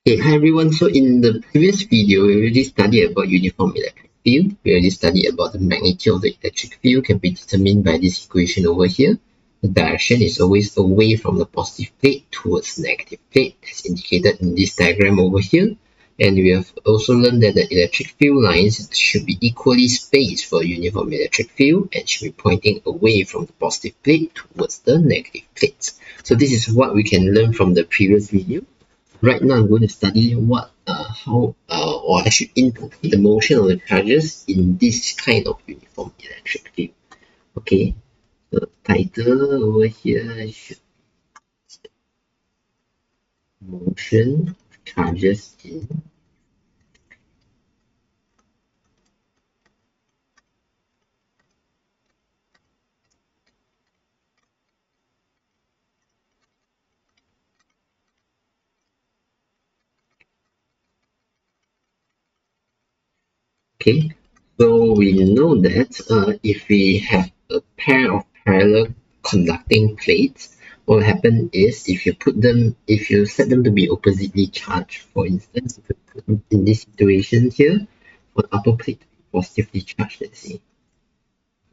Okay, hi everyone. So in the previous video, we already studied about uniform electric field. We already studied about the magnitude of the electric field can be determined by this equation over here. The direction is always away from the positive plate towards the negative plate, as indicated in this diagram over here. And we have also learned that the electric field lines should be equally spaced for a uniform electric field and should be pointing away from the positive plate towards the negative plate. So this is what we can learn from the previous video. Right now, I'm going to study or I should interpret the motion of the charges in this kind of uniform electric field. Okay, the title over here should be motion of charges in. Okay, so we know that if we have a pair of parallel conducting plates, what will happen is if you set them to be oppositely charged, for instance, if you put them in this situation here, for the upper plate to be positively charged, let's say,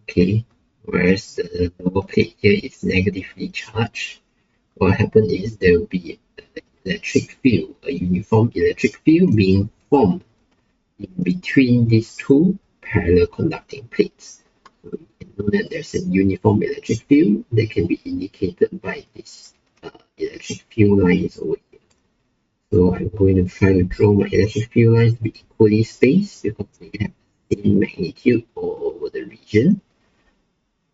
okay, whereas the lower plate here is negatively charged, what will happen is there will be an electric field, a uniform electric field being formed in between these two parallel conducting plates. So you can know that there's a uniform electric field that can be indicated by this electric field lines over here. So I'm going to try to draw my electric field lines to be equally spaced because they have the same magnitude all over the region.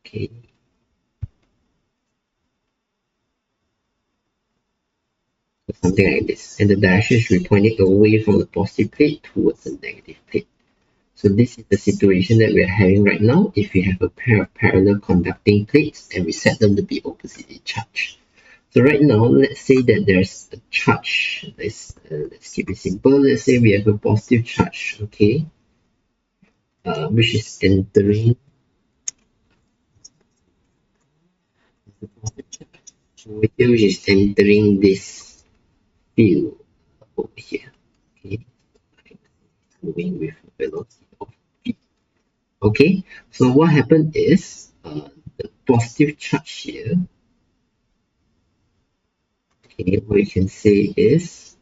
Okay. So something like this. And the direction should be pointing away from the positive plate towards the negative plate. So this is the situation that we're having right now if we have a pair of parallel conducting plates and we set them to be oppositely charged. So right now, let's say that there's a charge. Let's keep it simple. Let's say we have a positive charge, okay, which is entering the positive charge over here, which is entering this field over here. Okay, moving with velocity of v. Okay, so what happened is the positive charge here. Okay, what you can say is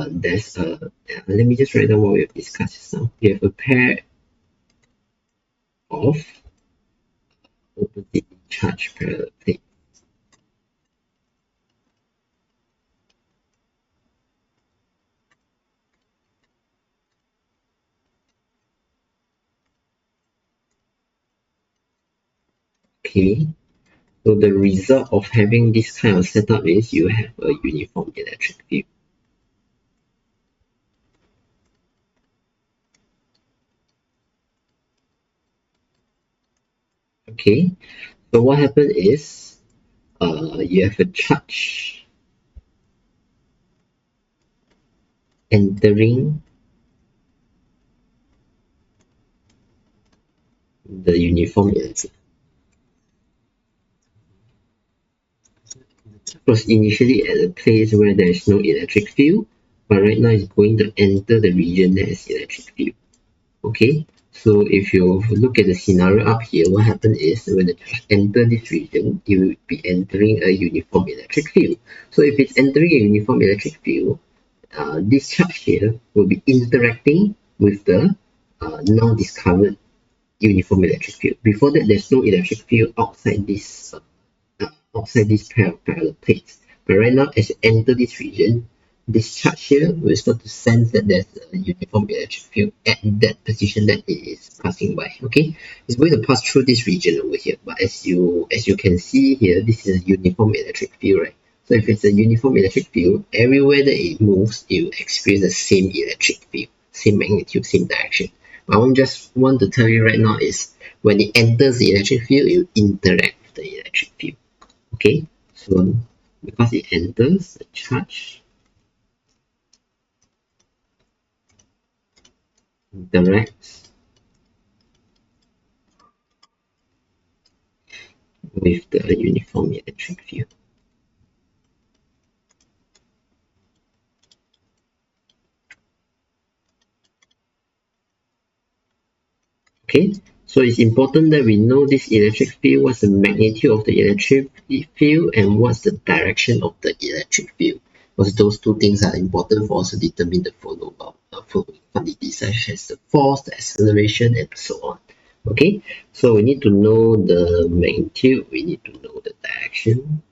there's a let me just write down what we have discussed just now. We have a pair of oppositely charged parallel plates. Okay, so the result of having this kind of setup is you have a uniform electric field. Okay, so what happened is you have a charge entering the uniform electric. It was initially at a place where there is no electric field, but right now it's going to enter the region that has electric field. Okay, so if you look at the scenario up here, what happened is when the charge enter this region, it will be entering a uniform electric field. So if it's entering a uniform electric field, this charge here will be interacting with the now discovered uniform electric field. Before that, there's no electric field outside this pair of parallel plates. But right now, as you enter this region, this charge here will start to sense that there's a uniform electric field at that position that it is passing by. Okay, it's going to pass through this region over here. But as you can see here, this is a uniform electric field, right? So if it's a uniform electric field, everywhere that it moves, it will experience the same electric field, same magnitude, same direction. But I just want to tell you right now is when it enters the electric field, it will interact with the electric field. Okay, so because it enters the charge interacts with the uniform electric field. Okay, so it's important that we know this electric field, what's the magnitude of the electric field, and what's the direction of the electric field. Because those two things are important for us to determine the following quantities, such as the force, the acceleration, and so on. Okay, so we need to know the magnitude, we need to know the direction.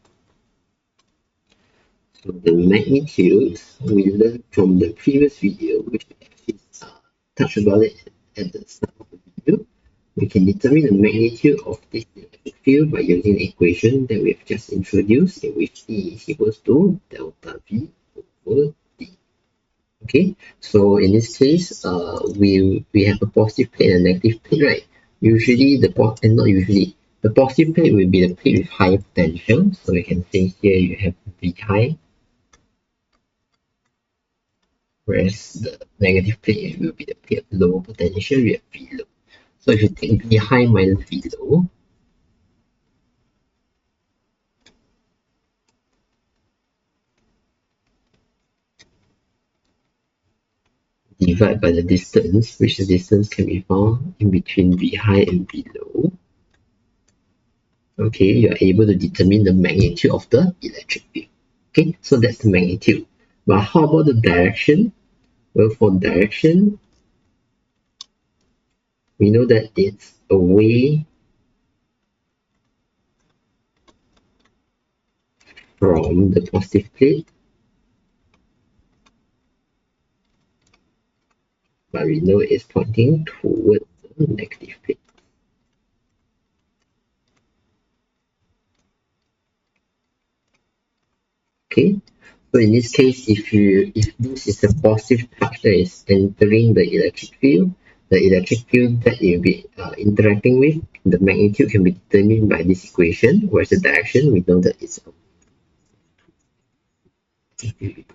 So the magnitude we learned from the previous video, which actually touched about it at the start of the video. We can determine the magnitude of this electric field by using the equation that we have just introduced, in which E is equals to delta V over D. Okay, so in this case, we have a positive plate and a negative plate, right? Usually not usually, the positive plate will be the plate with higher potential. So we can say here you have V high, whereas the negative plate will be the plate of low potential, you have V low. So if you take V high minus V low, divide by the distance, which the distance can be found in between V high and V low. Okay, you are able to determine the magnitude of the electric field. Okay, so that's the magnitude. But how about the direction? Well, for direction, we know that it's away from the positive plate, but we know it's pointing towards the negative plate. Okay, so in this case, if this is a positive charge that is entering the electric field that you'll be interacting with, the magnitude can be determined by this equation, whereas the direction, we know that it's okay.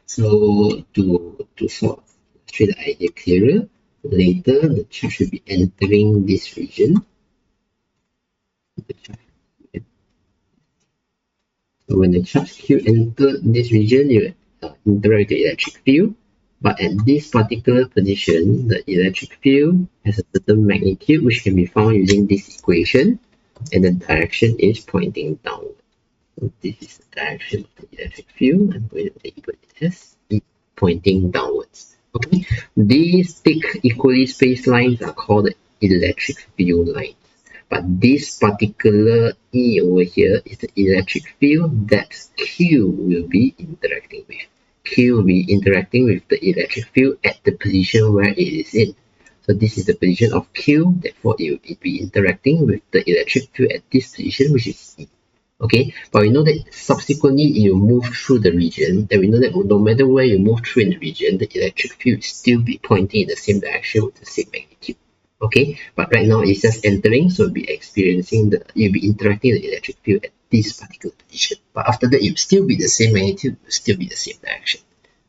So to sort of illustrate the idea clearer, later the charge will be entering this region. So when the charge Q enter this region, you interact with the electric field. But at this particular position, the electric field has a certain magnitude which can be found using this equation, and the direction is pointing downward. So this is the direction of the electric field. I'm going to label it as E pointing downwards. Okay, these thick equally spaced lines are called the electric field lines. But this particular E over here is the electric field that Q will be interacting with. Q will be interacting with the electric field at the position where it is in. So this is the position of Q, therefore it will be interacting with the electric field at this position, which is E. Okay, but we know that subsequently you move through the region, and we know that no matter where you move through in the region, the electric field will still be pointing in the same direction with the same magnitude. Okay, but right now it's just entering, so you'll be interacting with the electric field at this particular position. But after that, it'll still be the same magnitude, it'll still be the same direction.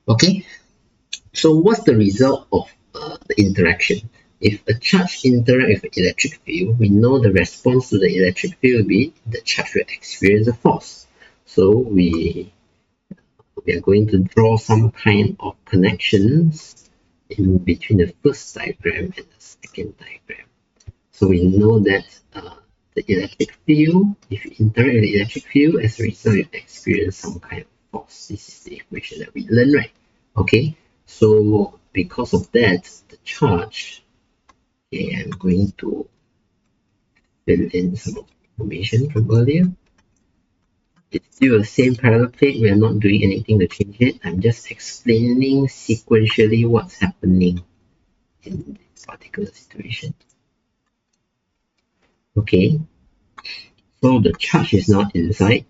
Okay, so what's the result of the interaction? If a charge interacts with an electric field, we know the response to the electric field will be the charge will experience a force. So we are going to draw some kind of connections in between the first diagram and the second diagram. So we know that the electric field, if you interact with the electric field, as a result, you experience some kind of force. This is the equation that we learned, right? Okay, so because of that, the charge, okay, I'm going to fill in some information from earlier. It's still the same parallel plate. We're not doing anything to change it. I'm just explaining sequentially what's happening in this particular situation. Okay, so the charge is not inside.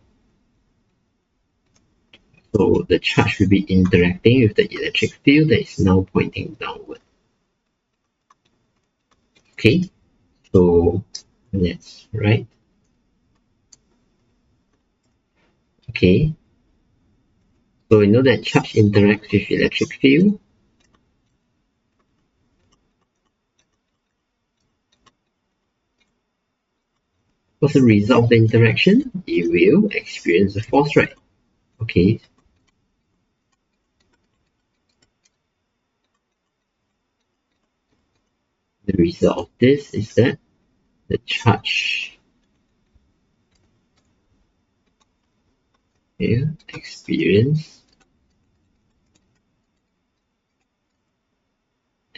So the charge will be interacting with the electric field that is now pointing downward. Okay, so that's right. Okay, so we know that charge interacts with electric field. What's the result of the interaction? It will experience a force, right? Okay, result of this is that the charge here experience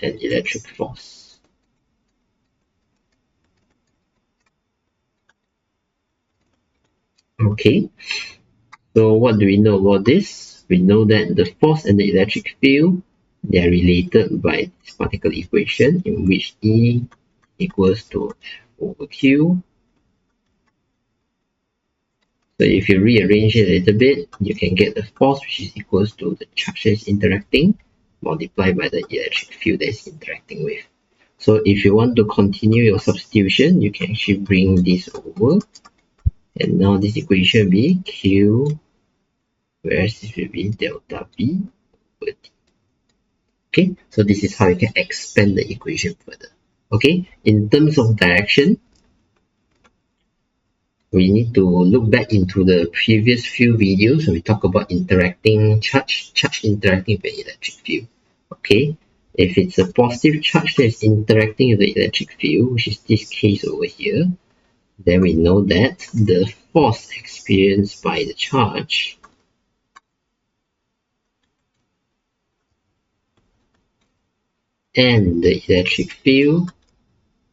an electric force. Okay, so what do we know about this? We know that the force and the electric field, they are related by this particle equation in which E equals to F over Q. So if you rearrange it a little bit, you can get the force which is equals to the charge that is interacting multiplied by the electric field that is interacting with. So if you want to continue your substitution, you can actually bring this over. And now this equation will be Q, whereas this will be delta V over T. Okay, so this is how you can expand the equation further. Okay, in terms of direction, we need to look back into the previous few videos when we talk about interacting charge interacting with the electric field. Okay, if it's a positive charge that is interacting with the electric field, which is this case over here, then we know that the force experienced by the charge and the electric field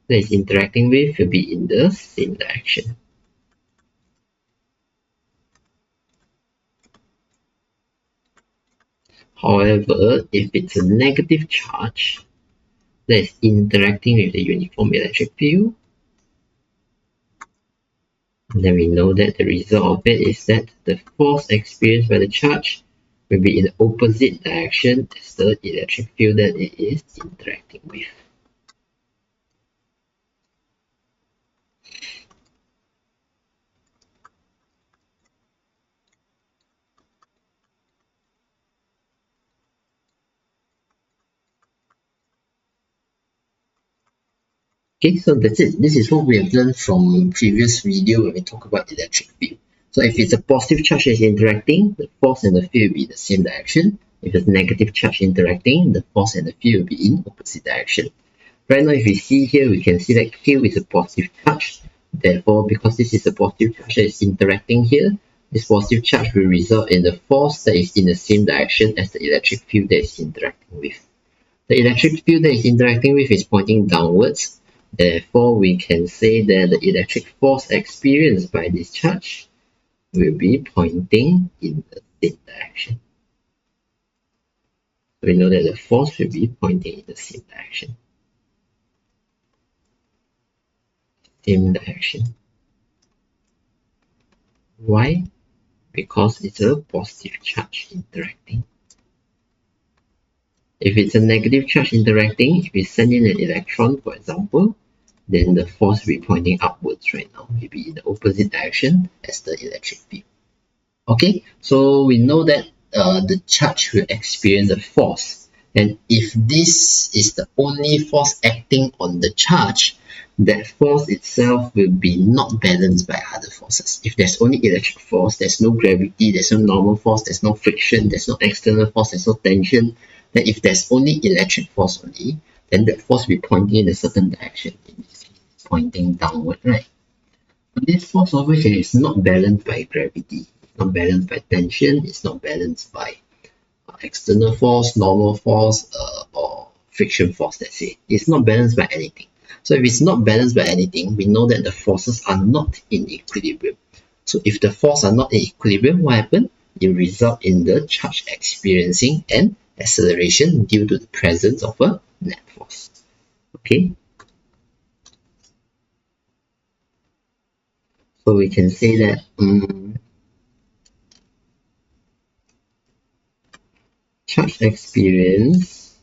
that is interacting with will be in the same direction. However, if it's a negative charge that is interacting with the uniform electric field, then we know that the result of it is that the force experienced by the charge will be in the opposite direction as the electric field that it is interacting with. Okay, so that's it. This is what we have learned from previous video when we talk about electric field. So if it's a positive charge that is interacting, the force and the field will be in the same direction. If it's negative charge interacting, the force and the field will be in opposite direction. Right now, if we see here, we can see that Q is a positive charge. Therefore, because this is a positive charge that is interacting here, this positive charge will result in the force that is in the same direction as the electric field that is interacting with. The electric field that is interacting with is pointing downwards. Therefore, we can say that the electric force experienced by this charge will be pointing in the same direction. We know that the force will be pointing in the same direction. Same direction. Why? Because it's a positive charge interacting. If it's a negative charge interacting, if we send in an electron, for example, then the force will be pointing upwards right now. It will be in the opposite direction as the electric field. Okay, so we know that the charge will experience a force. And if this is the only force acting on the charge, that force itself will be not balanced by other forces. If there's only electric force, there's no gravity, there's no normal force, there's no friction, there's no external force, there's no tension. Then if there's only electric force only, then that force will be pointing in a certain direction. It's pointing downward, right? But this force over here is not balanced by gravity, it's not balanced by tension, it's not balanced by external force, normal force, or friction force, let's say. It's not balanced by anything. So if it's not balanced by anything, we know that the forces are not in equilibrium. So if the forces are not in equilibrium, what happens? It results in the charge experiencing an acceleration due to the presence of a net force. Okay. So we can say that charge experience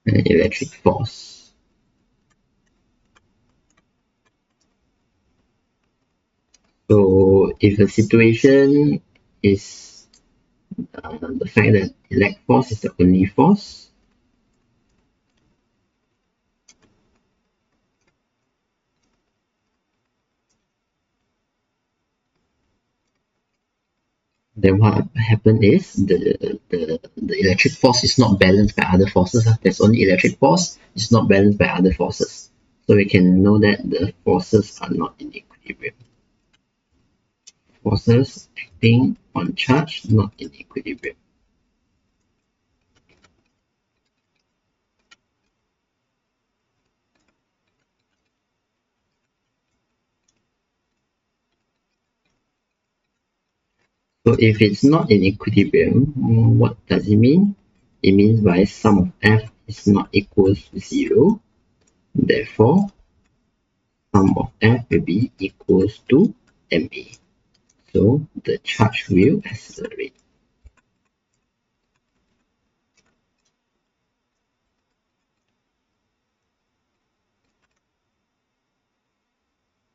an electric force. So if the situation is the fact that elect force is the only force, then what happened is the electric force is not balanced by other forces. There's only electric force, it's not balanced by other forces. So we can know that the forces are not in equilibrium. Forces acting on charge not in equilibrium. So if it's not in equilibrium, what does it mean? It means by sum of F is not equals to 0. Therefore, sum of F will be equals to ma. So the charge will accelerate.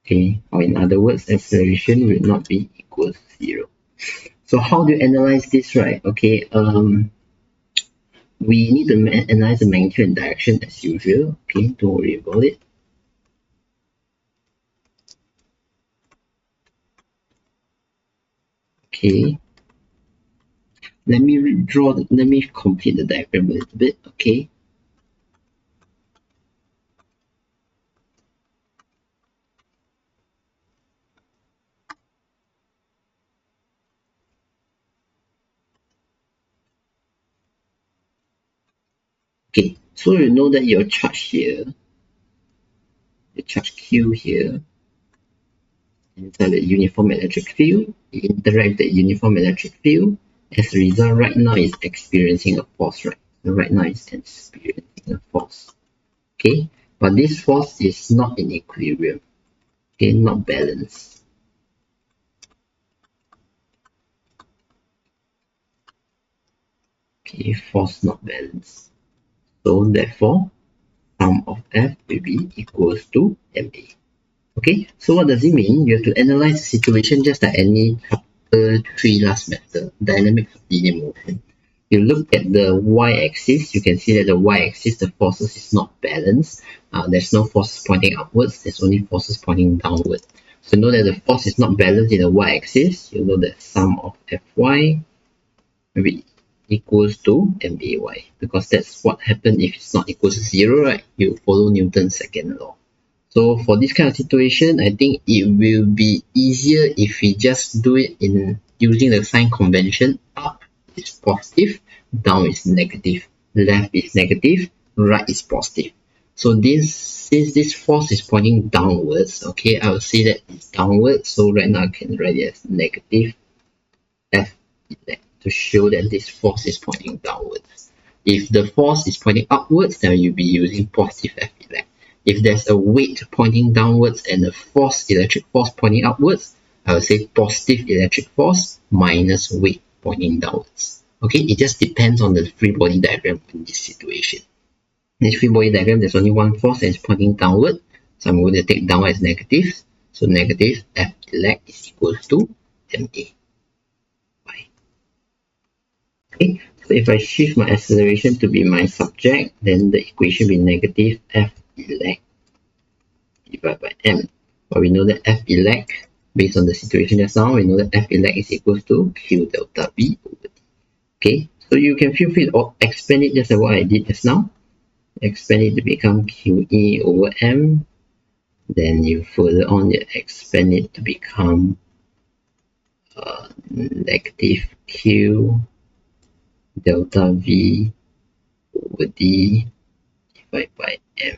Okay, or in other words, acceleration will not be equals to 0. So how do you analyze this, right? Okay, we need to analyze the magnitude and direction as usual. Okay, don't worry about it. Okay, let me complete the diagram a little bit. Okay, okay, so you know that your charge here, the charge Q here, inside the uniform electric field, interact with the uniform electric field. As a result, right now it's experiencing a force, right? So right now it's experiencing a force. Okay, but this force is not in equilibrium. Okay, not balanced. Okay, force not balanced. So therefore, sum of F will be equals to ma. Okay, so what does it mean? You have to analyze the situation just like any chapter 3 last method, dynamics of linear motion. You look at the y-axis, you can see that the y-axis, the forces is not balanced. There's no forces pointing upwards, there's only forces pointing downward. So know that the force is not balanced in the y-axis. You know that sum of Fy will be equals to may, because that's what happens if it's not equal to 0, right? You follow Newton's second law. So for this kind of situation, I think it will be easier if we just do it in using the sign convention. Up is positive, down is negative, left is negative, right is positive. So since this force is pointing downwards, okay, I will say that it's downwards. So right now I can write it as negative F to show that this force is pointing downwards. If the force is pointing upwards, then you'll be using positive F elect. If there's a weight pointing downwards and a electric force pointing upwards, I will say positive electric force minus weight pointing downwards. Okay, it just depends on the free body diagram in this situation. In this free body diagram, there's only one force and it's pointing downward. So I'm going to take downward as negative. So negative F elect is equals to ma. Okay, so if I shift my acceleration to be my subject, then the equation will be negative F elect divided by m. But we know that F elect, based on the situation just now, we know that F elect is equals to Q delta V over D. Okay, so you can feel free to expand it just like what I did just now. Expand it to become QE over M. Then you further on, you expand it to become negative Q delta V over D divided by M.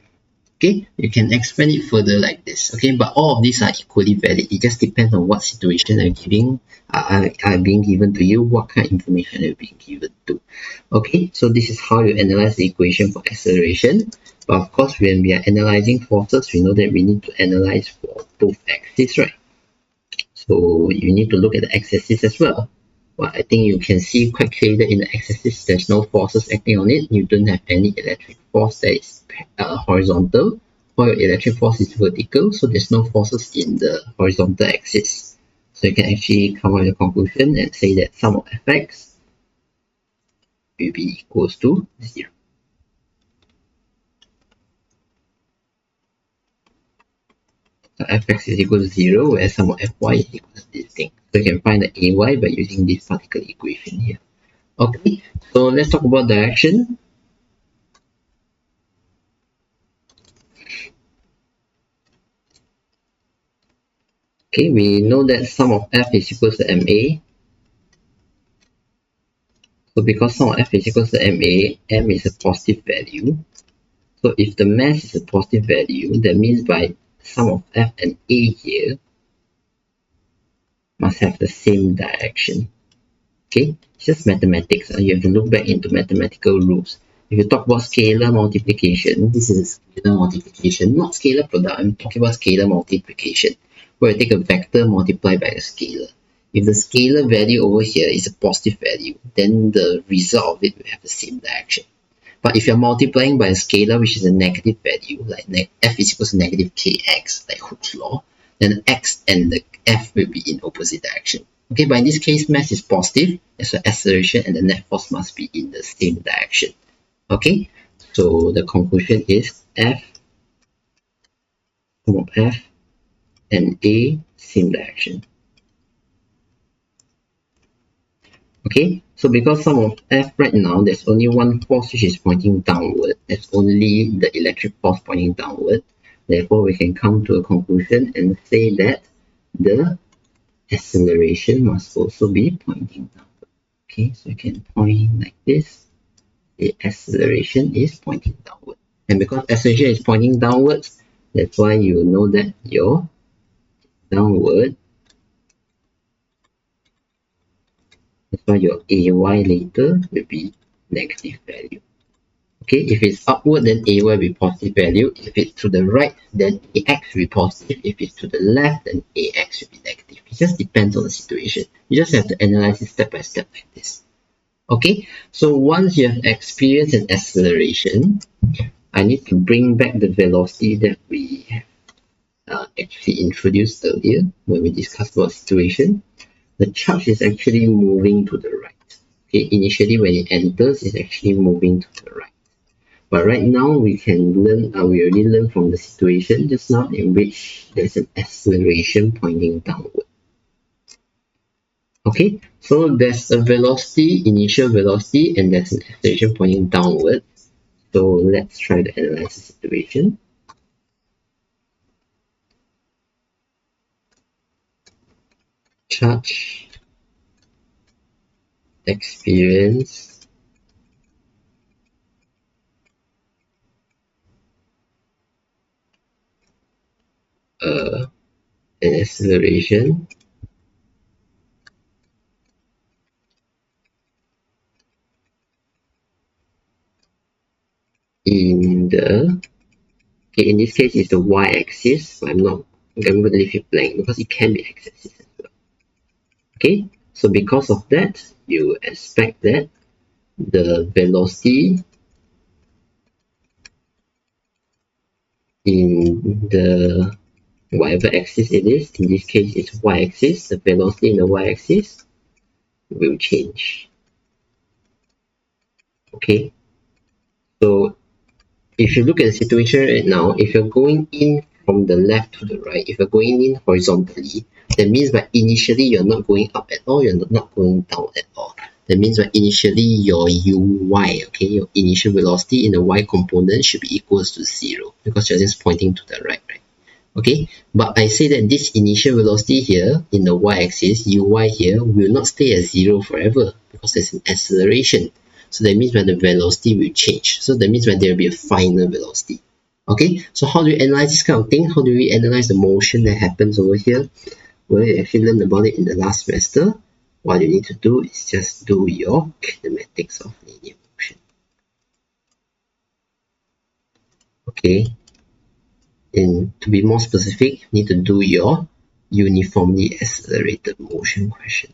Okay, you can expand it further like this. Okay, but all of these are equally valid. It just depends on what situation are being given to you, what kind of information are being given to. Okay, so this is how you analyze the equation for acceleration. But of course, when we are analyzing forces, we know that we need to analyze for both axes, right? So you need to look at the x-axis as well. But I think you can see quite clearly that in the x-axis, there's no forces acting on it. You don't have any electric force that is horizontal, while your electric force is vertical, so there's no forces in the horizontal axis. So you can actually come up with a conclusion and say that sum of fx will be equals to 0. So fx is equal to 0, where sum of fy is equal to this thing. So you can find the ay by using this particular equation here. Okay, so let's talk about direction. Okay, we know that sum of f is equal to ma. So because sum of f is equal to ma, m is a positive value. So if the mass is a positive value, that means by sum of f and a here must have the same direction. Okay, it's just mathematics. You have to look back into mathematical rules. If you talk about scalar multiplication, this is scalar multiplication, not scalar product. I'm talking about scalar multiplication, where I take a vector multiplied by a scalar. If the scalar value over here is a positive value, then the result of it will have the same direction. But if you're multiplying by a scalar which is a negative value, like f is equal to negative kx, like Hooke's law, then x and the f will be in opposite direction. Okay, but in this case, mass is positive, so acceleration and the net force must be in the same direction. Okay, so the conclusion is f, sum of f and a, same direction. Okay, so because sum of f right now, there's only one force which is pointing downward. That's only the electric force pointing downward. Therefore, we can come to a conclusion and say that the acceleration must also be pointing downward. Okay, so you can point like this. The acceleration is pointing downward. And because acceleration is pointing downwards, that's why you know that your downward, that's why your ay later will be negative value. Okay, if it's upward, then ay will be positive value. If it's to the right, then ax will be positive. If it's to the left, then ax will be negative. It just depends on the situation. You just have to analyze it step by step like this. Okay, so once you have experienced an acceleration, I need to bring back the velocity that we have actually introduced earlier when we discussed about situation. The charge is actually moving to the right. Okay, initially when it enters, it's actually moving to the right. But right now we can learn, we already learned from the situation just now in which there's an acceleration pointing downward. Okay, so there's a velocity, initial velocity, and there's an acceleration pointing downward. So let's try to analyze the situation. Charge experience an acceleration in the, okay, in this case it's the y-axis, but I'm going to leave it blank because it can be x-axis as well. Okay, so because of that, you expect that the velocity in the whatever axis it is, in this case it's y-axis, the velocity in the y-axis will change. Okay, so if you look at the situation right now, if you're going in from the left to the right, if you're going in horizontally, that means that initially you're not going up at all, you're not going down at all. That means that initially your uy, okay, your initial velocity in the y component should be equals to 0 because you're just pointing to the right, right? Okay, but I say that this initial velocity here in the y-axis, uy here, will not stay at 0 forever because there's an acceleration. So that means that the velocity will change. So that means that there will be a final velocity. Okay, so how do you analyze this kind of thing? How do we analyze the motion that happens over here? Well, you actually learned about it in the last semester. What you need to do is just do your kinematics of linear motion. Okay, and to be more specific, you need to do your uniformly accelerated motion question.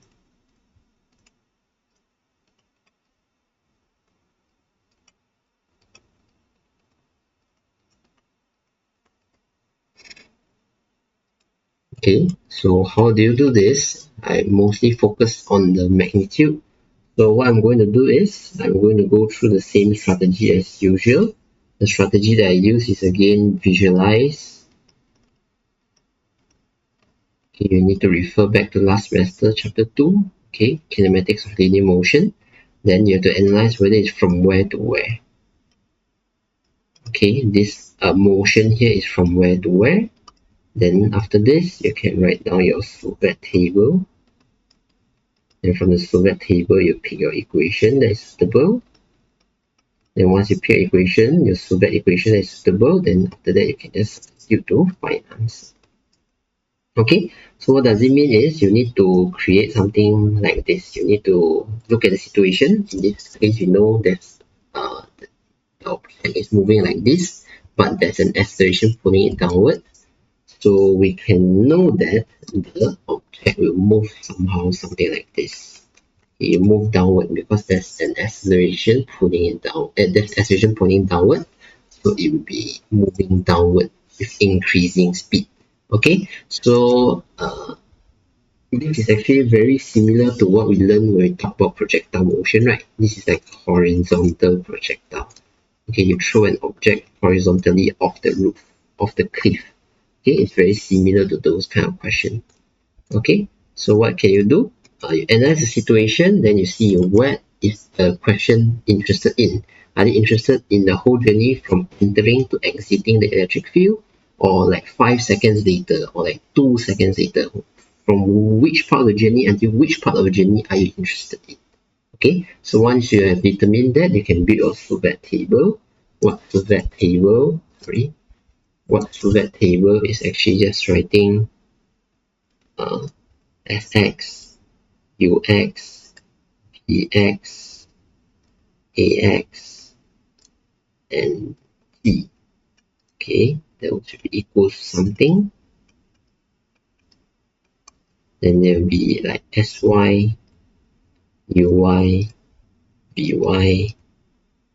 Okay, so how do you do this? I mostly focus on the magnitude. So what I'm going to do is I'm going to go through the same strategy as usual. The strategy that I use is again visualize Okay, you need to refer back to last semester, chapter 2, okay, kinematics of linear motion. Then you have to analyze whether it's from where to where. Okay, this motion here is from where to where. Then after this, you can write down your Sovet table. Then from the Sovet table, you pick your equation that is suitable. Then once you pick your equation, your Sovet equation that is suitable, then after that you can just substitute to find answer. Okay, so what does it mean is you need to create something like this. You need to look at the situation. In this case, you know that the object is moving like this, but there's an acceleration pulling it downward. So we can know that the object will move somehow, something like this. It move downward because there's an acceleration pulling it down. There's acceleration pulling downward, so it will be moving downward with increasing speed. Okay, so this is actually very similar to what we learned when we talk about projectile motion, right? This is like horizontal projectile. Okay, you throw an object horizontally off the roof, off the cliff. Okay, it's very similar to those kind of questions. Okay, so what can you do? You analyze the situation, then you see what is the question interested in. Are they interested in the whole journey from entering to exiting the electric field, or like 5 seconds later, or like 2 seconds later? From which part of the journey until which part of the journey are you interested in? Okay, so once you have determined that, you can build your Sovet table. What Sovet table? What Sovet table is actually just writing Sx, Ux, Px, Ax, and T. Okay, that would be equals something. Then there will be like Sy, Uy, Vy,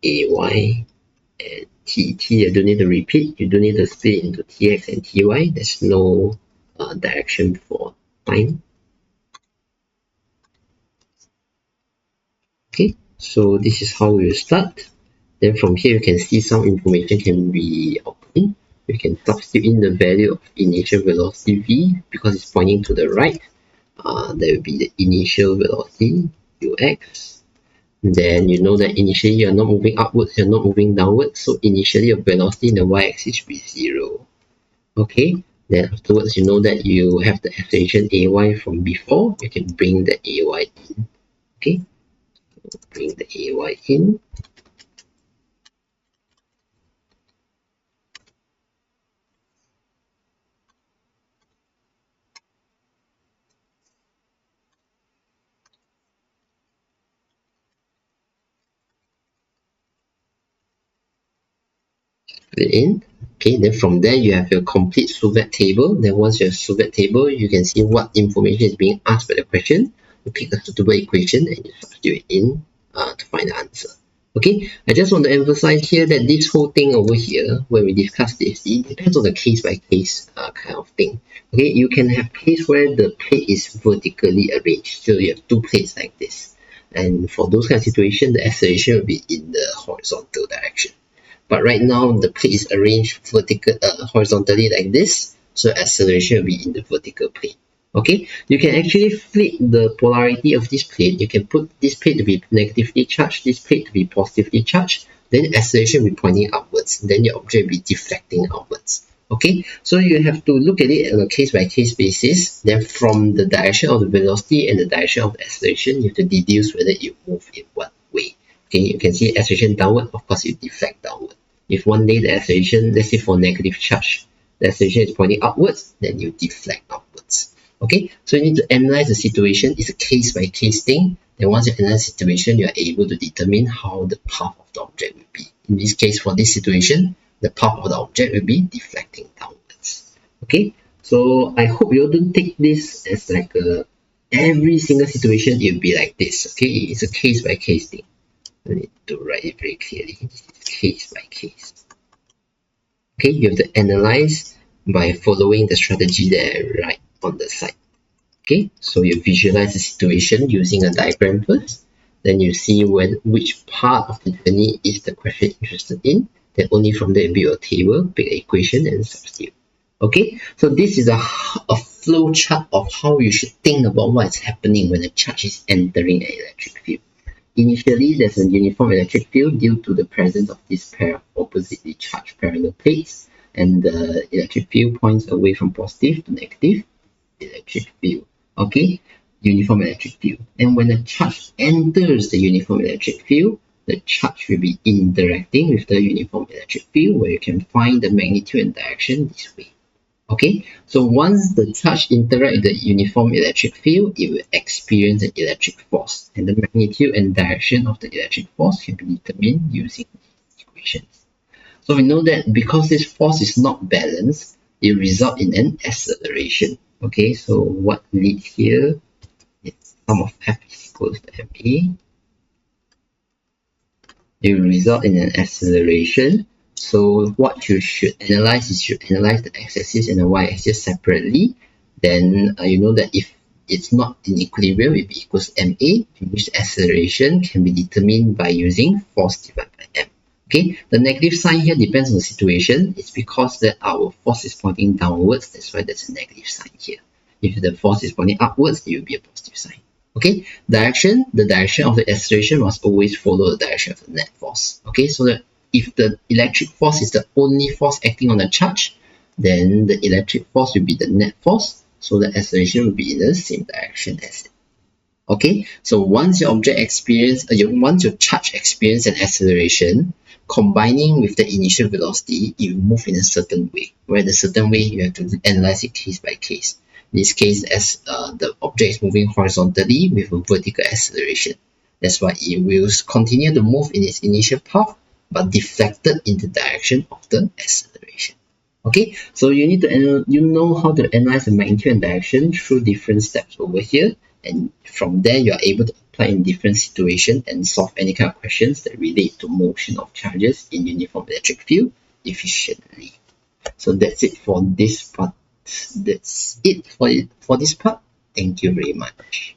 Ay, and T. I don't need to repeat. You don't need to split into Tx and Ty. There's no direction for time. Okay, so this is how we will start. Then from here, you can see some information can be obtained. We can substitute in the value of initial velocity v because it's pointing to the right. That will be the initial velocity ux. Then you know that initially you're not moving upwards, you're not moving downwards. So initially your velocity in the y-axis should be 0. Okay, then afterwards you know that you have the acceleration ay from before. You can bring the ay in. Okay, bring the ay in. Put it in. Okay, then from there you have your complete Sovet table. Then once you have Sovet table, you can see what information is being asked by the question. You pick a suitable equation and you substitute it in to find the answer. Okay, I just want to emphasize here that this whole thing over here, when we discuss this, it depends on the case by case kind of thing. Okay, you can have case where the plate is vertically arranged, so you have two plates like this, and for those kind of situation, the acceleration will be in the horizontal direction. But right now the plate is arranged horizontally like this, so acceleration will be in the vertical plane. Okay, you can actually flip the polarity of this plate. You can put this plate to be negatively charged, this plate to be positively charged, then acceleration will be pointing upwards, then your object will be deflecting outwards. Okay, so you have to look at it on a case by case basis. Then from the direction of the velocity and the direction of the acceleration, you have to deduce whether you move in what way. Okay, you can see acceleration downward, of course you deflect downward. If one day the acceleration, let's say for negative charge, the acceleration is pointing upwards, then you deflect upwards. Okay, so you need to analyze the situation. It's a case by case thing. Then once you analyze the situation, you are able to determine how the path of the object will be. In this case, for this situation, the path of the object will be deflecting downwards. Okay, so I hope you don't take this as like every single situation it will be like this. Okay, it's a case by case thing. I need to write it very clearly. This is case by case. Okay, you have to analyze by following the strategy that I write on the side. Okay, so you visualize the situation using a diagram first. Then you see which part of the journey is the question interested in. Then only from there build a table, pick an equation and substitute. Okay, so this is a flow chart of how you should think about what's happening when a charge is entering an electric field. Initially, there's a uniform electric field due to the presence of this pair of oppositely charged parallel plates, and the electric field points away from positive to negative electric field. Okay, uniform electric field. And when a charge enters the uniform electric field, the charge will be interacting with the uniform electric field, where you can find the magnitude and direction this way. Okay, so once the charge interacts with the uniform electric field, it will experience an electric force, and the magnitude and direction of the electric force can be determined using these equations. So we know that because this force is not balanced, it will result in an acceleration. Okay, so what leads here is sum of F is equals to ma. It will result in an acceleration. So what you should analyze is you analyze the x-axis and the y-axis separately. Then you know that if it's not in equilibrium, it will be equals to ma, in which the acceleration can be determined by using force divided by m. Okay, the negative sign here depends on the situation. It's because that our force is pointing downwards, that's why there's a negative sign here. If the force is pointing upwards, it will be a positive sign. Okay, direction, the direction of the acceleration must always follow the direction of the net force. Okay, so that if the electric force is the only force acting on the charge, then the electric force will be the net force, so the acceleration will be in the same direction as it. Okay, so once your object once your charge experience an acceleration, combining with the initial velocity, it will move in a certain way. Where the certain way, you have to analyze it case by case. In this case, as the object is moving horizontally with a vertical acceleration. That's why it will continue to move in its initial path, but deflected in the direction of the acceleration. Okay, so you need to know how to analyze the magnitude and direction through different steps over here, and from there you are able to apply in different situations and solve any kind of questions that relate to motion of charges in uniform electric field efficiently. So that's it for this part. That's it for this part. Thank you very much.